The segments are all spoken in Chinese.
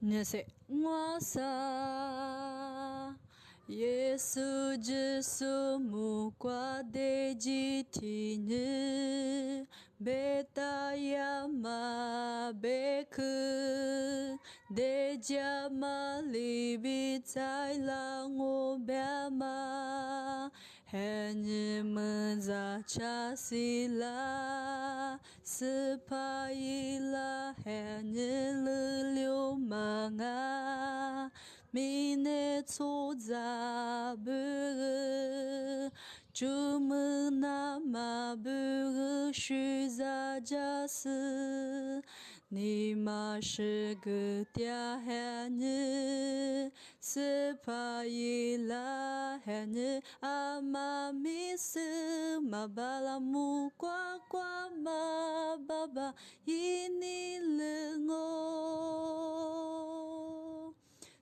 那些我撒。耶稣之所目挂的基体呢，贝达亚马贝克，的加马里比在浪我别马，汉日们在查西拉，斯帕伊拉汉日流氓啊。Mine tsoza bürü, cumına bürü şüzacası, Nima şıgı diahenü, Sıpayla henü, Ama misi mabala mu kwa kwa ma baba, Yini lıngo.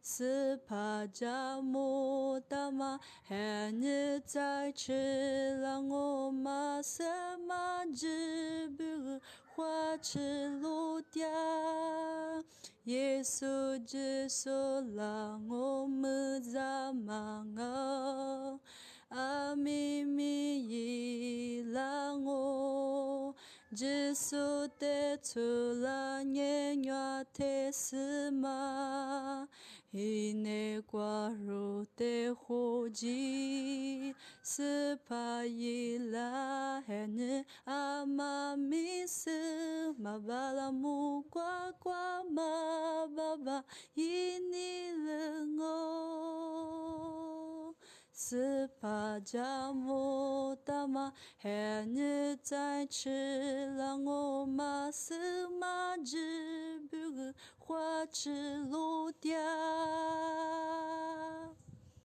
斯帕加摩达玛，汉日在吃让我马什马之布花吃路嗲，耶稣之所让我们在忙哦，阿咪咪伊让我。之所得出来年月的司马，一年挂入的火鸡，斯帕伊拉汉日阿妈咪斯马巴拉木呱呱马爸爸一年人哦。斯帕加摩达玛，汉日在吃让我马斯马之布花吃罗。